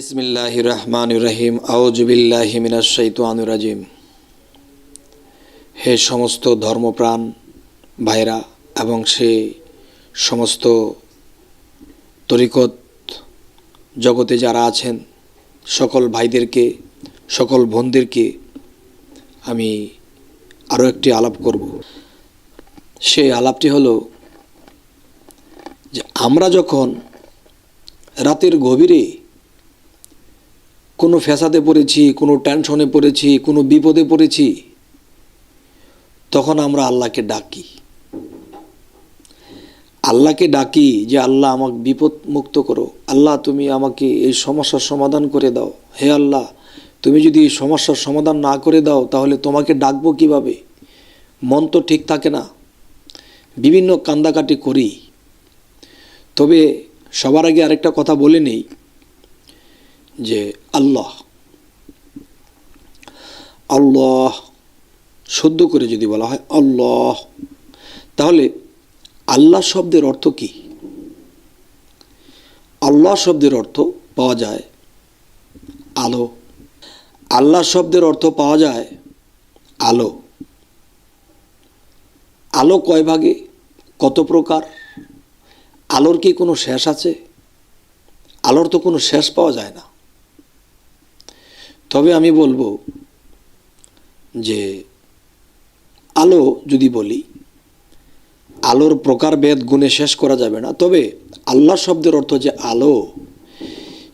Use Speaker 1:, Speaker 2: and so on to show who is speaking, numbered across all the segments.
Speaker 1: বিসমিল্লাহির রহমানির রহিম আউযু বিল্লাহি মিনাশ শাইতানির রাজিম। হে সমস্ত ধর্মপ্রাণ ভাইরা এবং সে সমস্ত তরিকত জগতে যারা আছেন সকল ভাইদেরকে, সকল বোনদেরকে আমি আরও একটি আলাপ করব। সেই আলাপটি হলো যে আমরা যখন রাতের গভীরে কোনো ফ্যাসাদে পড়েছি, কোনো টেনশনে পড়েছি, কোনো বিপদে পড়েছি, তখন আমরা আল্লাহকে ডাকি। আল্লাহকে ডাকি যে আল্লাহ আমাকে বিপদ মুক্ত করো, আল্লাহ তুমি আমাকে এই সমস্যার সমাধান করে দাও। হে আল্লাহ, তুমি যদি এই সমস্যার সমাধান না করে দাও তাহলে তোমাকে ডাকবো কিভাবে? মন তো ঠিক থাকে না, বিভিন্ন কান্দাকাটি করি। তবে সবার আগে আরেকটা কথা বলে নেই যে আল্লাহ আল্লাহ শুদ্ধ করে যদি বলা হয় আল্লাহ, তাহলে আল্লাহ শব্দের অর্থ কি? আল্লাহ শব্দের অর্থ পাওয়া যায় আলো। আল্লাহ শব্দের অর্থ পাওয়া যায় আলো। আলো কয় ভাগে, কত প্রকার? আলোর কি কোনো শেষ আছে? আলোর তো কোনো শেষ পাওয়া যায় না। তবে আমি বলবো যে আলো যদি বলি, আলোর প্রকারভেদ গুণে শেষ করা যাবে না। তবে আল্লাহ শব্দের অর্থ যে আলো,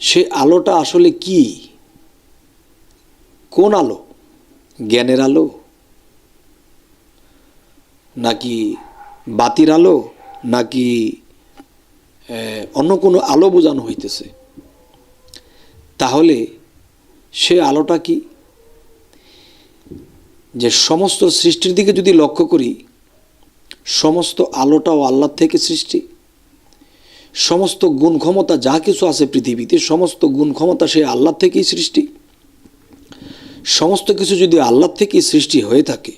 Speaker 1: সে আলোটা আসলে কি? কোন আলো? জ্ঞানের আলো, নাকি বাতির আলো, নাকি অন্য কোনো আলো বোঝানো হইতেছে? তাহলে সে আলোটা কি? যে সমস্ত সৃষ্টির দিকে যদি লক্ষ্য করি, সমস্ত আলোটাও আল্লাহ থেকে সৃষ্টি। সমস্ত গুণ ক্ষমতা যা কিছু আছে পৃথিবীতে, সমস্ত গুণ ক্ষমতা সে আল্লাহ থেকেই সৃষ্টি। সমস্ত কিছু যদি আল্লাহ থেকেই সৃষ্টি হয়ে থাকে,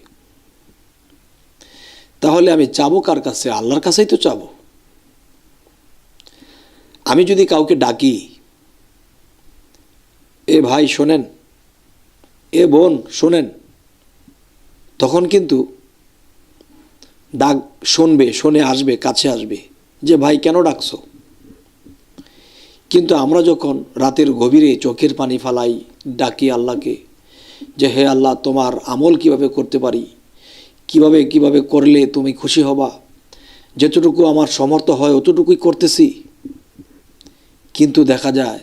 Speaker 1: তাহলে আমি চাবো কার কাছে? আল্লাহর কাছেই তো চাবো। আমি যদি কাউকে ডাকি, এ ভাই শোনেন, এ বোন শোনেন, তখন কিন্তু ডাক শুনবে, শুনে আসবে, কাছে আসবে যে ভাই কেন ডাকছো? কিন্তু আমরা যখন রাতের গভীরে চোখের পানি ফালাই, ডাকি আল্লাহকে যে হে আল্লাহ, তোমার আমল কিভাবে করতে পারি, কিভাবে কিভাবে করলে তুমি খুশি হবা, যেতটুকু আমার সমর্থ হয় অতটুকুই করতেছি। কিন্তু দেখা যায়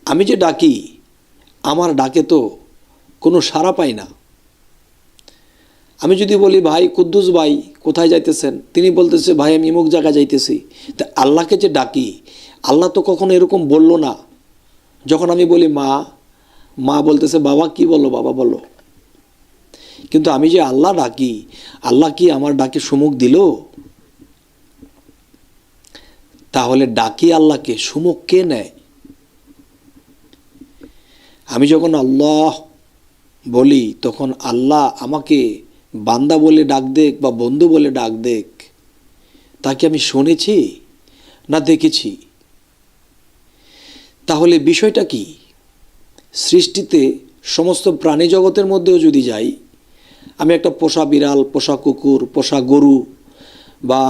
Speaker 1: আমি যে ডাকি, আমার ডাকে তো কোনো সাড়া পাই না। আমি যদি বলি ভাই কুদ্দুস ভাই কোথায় যাইতেছেন, তিনি বলতেছে ভাই আমি অমুক জায়গায় যাইতেছি। তা আল্লাহকে যে ডাকি, আল্লাহ তো কখনো এরকম বলল না। যখন আমি বলি মা, মা বলতেছে বাবা কি বলো, বাবা বলো। কিন্তু আমি যে আল্লাহ ডাকি, আল্লাহ কি আমার ডাকে সুমুখ দিল? তাহলে ডাকি আল্লাহকে, সুমুখ কে নেয়? আমি যখন আল্লাহ বলি, তখন আল্লাহ আমাকে বান্দা বলে ডাক দেখ বা বন্ধু বলে ডাক দেখ, তাকে আমি শুনেছি না দেখেছি? তাহলে বিষয়টা কি? সৃষ্টিতে সমস্ত প্রাণী জগতের মধ্যেও যদি যাই, আমি একটা পোষা বিড়াল, পোষা কুকুর, পোষা গরু বা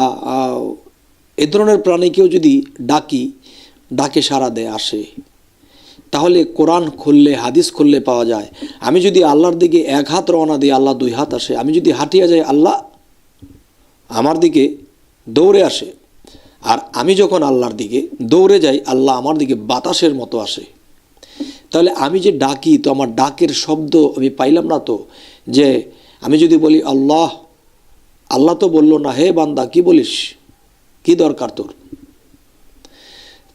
Speaker 1: এ ধরনের প্রাণীকেও যদি ডাকি, ডাকে সাড়া দেয়, আসে। তাহলে কোরআন খুললে, হাদিস খুললে পাওয়া যায়, আমি যদি আল্লাহর দিকে এক হাত রওনা দিই, আল্লাহ দুই হাত আসে। আমি যদি হাঁটিয়ে যাই, আল্লাহ আমার দিকে দৌড়ে আসে। আর আমি যখন আল্লাহর দিকে দৌড়ে যাই, আল্লাহ আমার দিকে বাতাসের মতো আসে। তাহলে আমি যে ডাকি, তো আমার ডাকের শব্দ আমি পাইলাম না। তো যে আমি যদি বলি আল্লাহ, আল্লাহ তো বলল না হে বান্দা কি বলিস, কি দরকার তোর?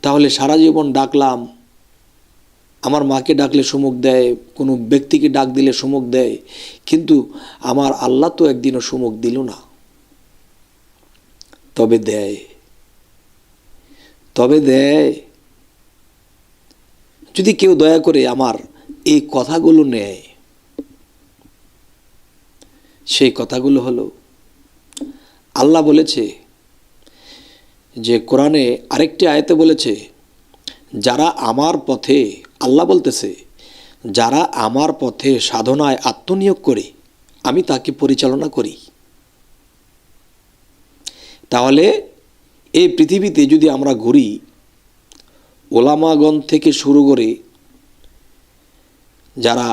Speaker 1: তাহলে সারা জীবন ডাকলাম, আমার মাকে ডাকলে সুমুখ দেয়, কোনো ব্যক্তিকে ডাক দিলে সুমুখ দেয়, কিন্তু আমার আল্লাহ তো একদিনও সুমুখ দিল না। তবে দেয়, তবে দেয় যদি কেউ দয়া করে আমার এই কথাগুলো নেয়। সেই কথাগুলো হলো, আল্লাহ বলেছে যে কোরআনে আরেকটি আয়াতে বলেছে যারা আমার পথে, আল্লাহ বলতেছে, যারা আমার পথে সাধনায় আত্মনিয়োগ করে আমি তাকে পরিচালনা করি। তাহলে এই পৃথিবীতে যদি আমরা ঘুরি, ওলামাগণ থেকে শুরু করে যারা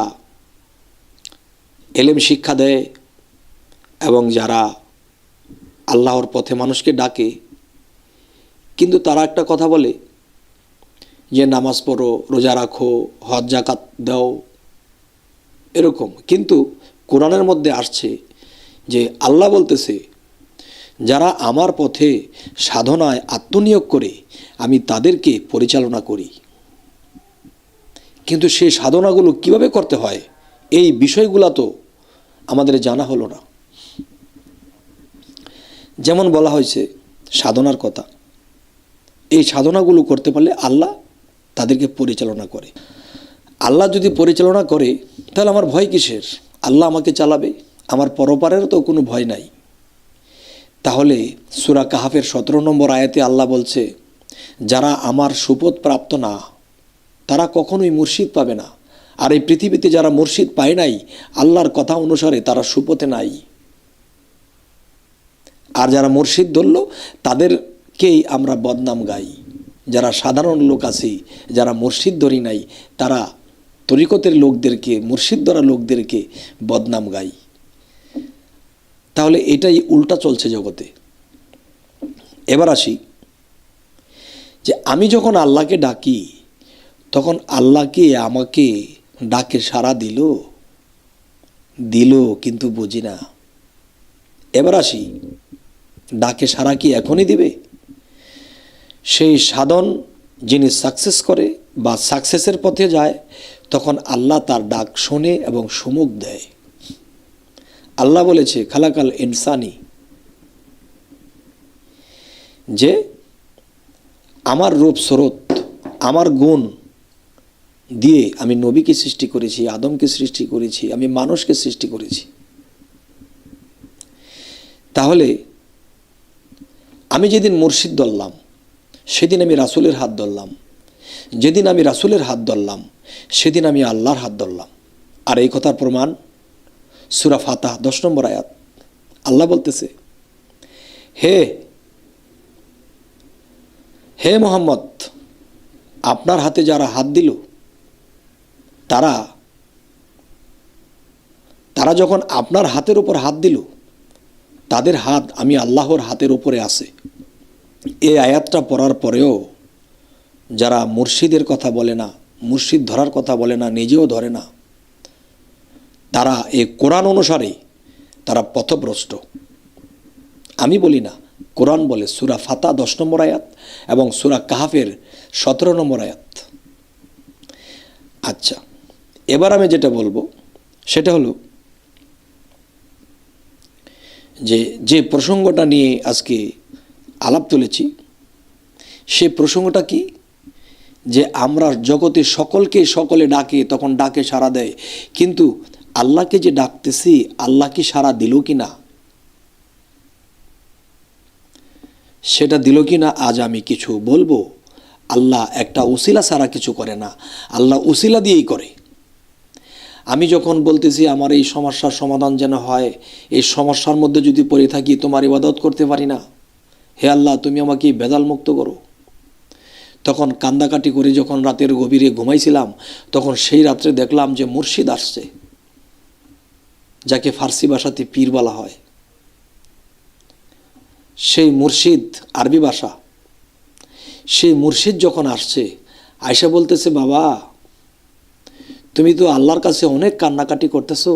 Speaker 1: এলেম শিক্ষা দেয় এবং যারা আল্লাহর পথে মানুষকে ডাকে, কিন্তু তারা একটা কথা বলে যে নামাজ পড়ো, রোজা রাখো, হজ জাকাত দাও, এরকম। কিন্তু কোরআনের মধ্যে আসছে যে আল্লাহ বলতেছে, যারা আমার পথে সাধনায় আত্মনিয়োগ করে আমি তাদেরকে পরিচালনা করি। কিন্তু সেই সাধনাগুলো কিভাবে করতে হয় এই বিষয়গুলো তো আমাদের জানা হলো না। যেমন বলা হয়েছে সাধনার কথা, এই সাধনাগুলো করতে পারলে আল্লাহ তাদেরকে পরিচালনা করে। আল্লাহ যদি পরিচালনা করে তাহলে আমার ভয় কিসের? আল্লাহ আমাকে চালাবে, আমার পরপারের তো কোনো ভয় নাই। তাহলে সূরা কাহাফের 17 নম্বর আয়াতে আল্লাহ বলছে, যারা আমার সুপথ প্রাপ্ত না তারা কখনোই মুর্শিদ পাবে না। আর এই পৃথিবীতে যারা মুর্শিদ পায় নাই, আল্লাহর কথা অনুসারে তারা সুপথে নাই। আর যারা মুর্শিদ ধরল তাদেরকেই আমরা বদনাম গাই। যারা সাধারণ লোক আছি, যারা মুর্শিদ ধরি নাই, তারা তরিকতের লোকদেরকে, মুর্শিদ ধরা লোকদেরকে বদনাম গাই। তাহলে এটাই উল্টা চলছে জগতে। এবার আসি যে আমি যখন আল্লাহকে ডাকি তখন আল্লাহকে আমাকে ডাকে সাড়া দিল কিন্তু বুঝি না। এবার আসি, ডাকে সাড়া কি এখনই দিবে? সেই সাধন যিনি সাকসেস করে বা সাকসেসের পথে যায়, তখন আল্লাহ তার ডাক শোনে এবং সুমুখ দেয়। আল্লাহ বলেছে খালাকাল ইনসানি, যে আমার রূপ স্বরূপ, আমার গুণ দিয়ে আমি নবীকে সৃষ্টি করেছি, আদমকে সৃষ্টি করেছি, আমি মানুষকে সৃষ্টি করেছি। তাহলে আমি যেদিন মুর্শিদ ধরলাম সেদিন আমি রাসূলের হাত ধরলাম, যেদিন আমি রাসূলের হাত ধরলাম সেদিন আমি আল্লাহর হাত ধরলাম। আর এই কথার প্রমাণ সূরা ফাতিহা 10 নম্বর আয়াত। আল্লাহ বলতেছে, হে মুহাম্মদ, আপনার হাতে যারা হাত দিল তারা যখন আপনার হাতের উপর হাত দিল, তাদের হাত আমি আল্লাহর হাতের উপরে আছে। এই আয়াতটা পড়ার পরেও যারা মুর্শিদের কথা বলে না, মুর্শিদ ধরার কথা বলে না, নিজেও ধরে না, তারা এই কোরআন অনুসারে তারা পথভ্রষ্ট। আমি বলি না, কোরআন বলে। সূরা ফাতিহা 10 নম্বর আয়াত এবং সূরা কাহাফের 17 নম্বর আয়াত। আচ্ছা, এবার আমি যেটা বলবো সেটা হলো যে প্রসঙ্গটা নিয়ে আজকে আলাপ তুলেছি, সে প্রসঙ্গটা কি? যে আমরা জগতে সকলে ডাকে, তখন ডাকে সাড়া দেয়, কিন্তু আল্লাহকে যে ডাকতেছি আল্লাহ কি সাড়া দিল কি না, সেটা দিল কি না আজ আমি কিছু বলবো। আল্লাহ একটা উসিলা ছাড়া কিছু করে না, আল্লাহ উসিলা দিয়েই করে। আমি যখন বলতেছি আমার এই সমস্যার সমাধান যেন হয়, এই সমস্যার মধ্যে যদি পড়ে থাকি তোমার ইবাদত করতে পারি না, হে আল্লাহ তুমি আমাকে ভেজাল মুক্ত করো, তখন কান্দাকাটি করে যখন রাতের গভীরে ঘুমাইছিলাম, তখন সেই রাত্রে দেখলাম যে মুর্শিদ আসছে, যাকে ফার্সি ভাষাতে পীর বলা হয়। সেই মুর্শিদ আরবি ভাষা, সেই মুর্শিদ যখন আসছে, আয়সা বলতেছে, বাবা তুমি তো আল্লাহর কাছে অনেক কান্নাকাটি করতেছো,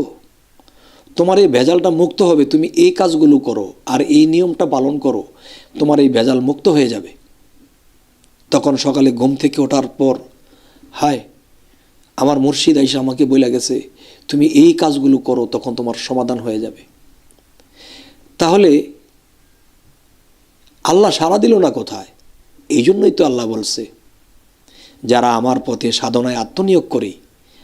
Speaker 1: তোমার এই ভেজালটা মুক্ত হবে, তুমি এই কাজগুলো করো আর এই নিয়মটা পালন করো, তোমার এই ভেজাল মুক্ত হয়ে যাবে। তখন সকালে ঘুম থেকে ওঠার পর হায়, আমার মুর্শিদ আইসা আমাকে বলে গেছে তুমি এই কাজগুলো করো, তখন তোমার সমাধান হয়ে যাবে। তাহলে আল্লাহ সাড়া দিল না কোথায়? এই জন্যই তো আল্লাহ বলছে, যারা আমার পথে সাধনায় আত্মনিয়োগ করে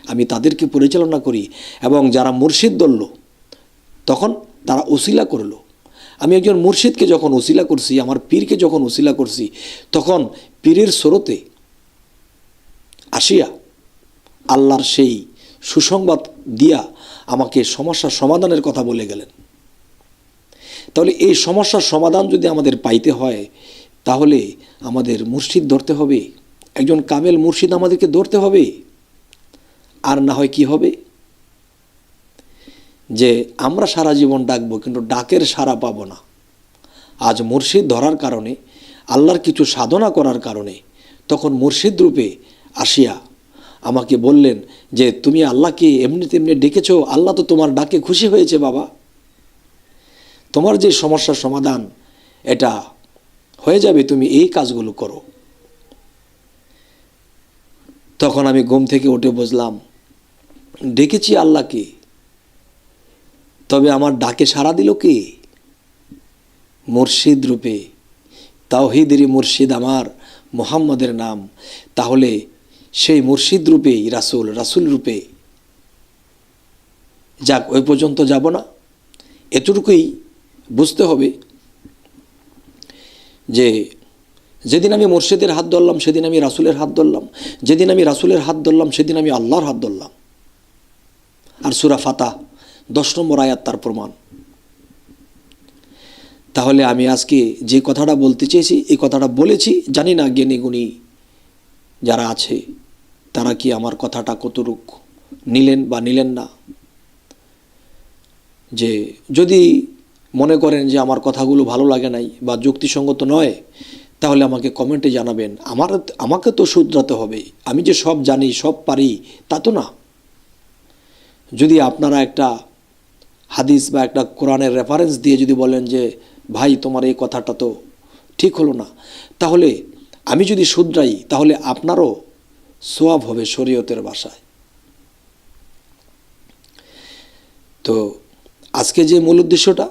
Speaker 1: আমি তাদেরকে পরিচালনা করি, এবং যারা মুর্শিদ ধরল তখন তারা উসিলা করল। আমি একজন মুর্শিদকে যখন উসিলা করছি, আমার পীরকে যখন উসিলা করছি, তখন পীরের স্রোতে আসিয়া আল্লাহর সেই সুসংবাদ দিয়া আমাকে সমস্যার সমাধানের কথা বলে গেলেন। তাহলে এই সমস্যার সমাধান যদি আমাদের পাইতে হয়, তাহলে আমাদের মুর্শিদ ধরতে হবে, একজন কামেল মুর্শিদ আমাদেরকে ধরতে হবে। আর না হয় কি হবে, যে আমরা সারা জীবন ডাকবো কিন্তু ডাকের সাড়া পাবো না। আজ মুর্শিদ ধরার কারণে, আল্লাহর কিছু সাধনা করার কারণে, তখন মুর্শিদ রূপে আসিয়া আমাকে বললেন যে তুমি আল্লাহকে এমনি তেমনি ডেকেছো, আল্লাহ তো তোমার ডাকে খুশি হয়েছে বাবা, তোমার যে সমস্যার সমাধান এটা হয়ে যাবে, তুমি এই কাজগুলো করো। তখন আমি ঘুম থেকে উঠে বুঝলাম, ডেকেছি আল্লাহকে, তবে আমার ডাকে সাড়া দিল কে? মুর্শিদ রূপে, তাওহীদেরই মুর্শিদ আমার মুহাম্মদের নাম। তাহলে সেই মুর্শিদ রূপেই রাসূল, রাসূল রূপে যাক, ওই পর্যন্ত যাব না। এতটুকুই বুঝতে হবে যে যেদিন আমি মুর্শিদের হাত ধরলাম সেদিন আমি রাসূলের হাত ধরলাম, যেদিন আমি রাসূলের হাত ধরলাম সেদিন আমি আল্লাহর হাত ধরলাম। আর সূরা ফাতাহ 10 নম্বর আয়াত তার প্রমাণ। তাহলে আমি আজকে যে কথাটা বলতে চেয়েছি, এই কথাটা বলেছি। জানি না জ্ঞানী গুণী যারা আছে তারা কি আমার কথাটা কতটুকু নিলেন বা নিলেন না। যে যদি মনে করেন যে আমার কথাগুলো ভালো লাগে নাই বা যুক্তিসঙ্গত নয়, তাহলে আমাকে কমেন্টে জানাবেন। আমাকে তো শুধরাতে হবে। আমি যে সব জানি, সব পারি, তা তো না। যদি আপনারা একটা হাদিস বা একটা কোরআনের রেফারেন্স দিয়ে যদি বলেন যে ভাই তোমার এই কথাটা তো ঠিক হলো না, তাহলে আমি যদি শুধরাই, তাহলে আপনারও সওয়াব হবে শরীয়তের ভাষায়। তো আজকে যে মূল উদ্দেশ্যটা,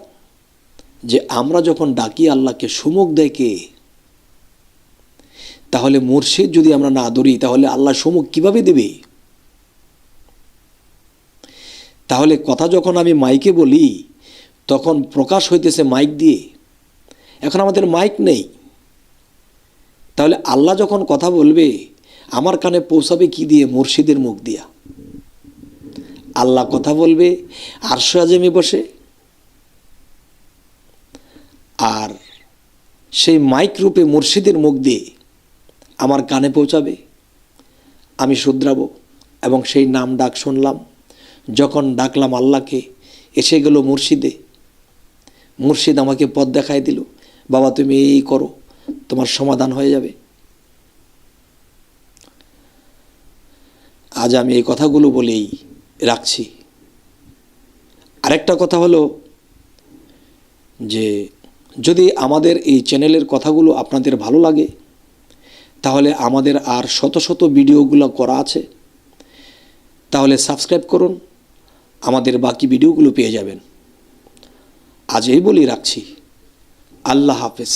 Speaker 1: যে আমরা যখন ডাকি আল্লাহকে সুমুখ দেয় কে? তাহলে মুর্শিদ যদি আমরা না ধরি, তাহলে আল্লাহ সুমুখ কিভাবে দেবে? তাহলে কথা যখন আমি মাইকে বলি, তখন প্রকাশ হইতেছে মাইক দিয়ে। এখন আমাদের মাইক নেই, তাহলে আল্লাহ যখন কথা বলবে আমার কানে পৌঁছাবে কি দিয়ে? মুর্শিদের মুখ দিয়া। আল্লাহ কথা বলবে আরশ আযমে বসে, আর সেই মাইক রূপে মুর্শিদের মুখ দিয়ে আমার কানে পৌঁছাবে, আমি শুধরাবো এবং সেই নাম ডাক শুনলাম। যখন ডাকলাম আল্লাহকে, এসে গেল মুর্শিদে, মুর্শিদ আমাকে পথ দেখায় দিল, বাবা তুমি এই করো, তোমার সমাধান হয়ে যাবে। আজ আমি এই কথাগুলো বলেই রাখছি। আরেকটা কথা হলো যে যদি আমাদের এই চ্যানেলের কথাগুলো আপনাদের ভালো লাগে, তাহলে আমাদের আর শত শত ভিডিওগুলো করা আছে, তাহলে সাবস্ক্রাইব করুন, আমাদের বাকি ভিডিওগুলো পেয়ে যাবেন। আজ এই বলেই রাখছি। আল্লাহ হাফেজ।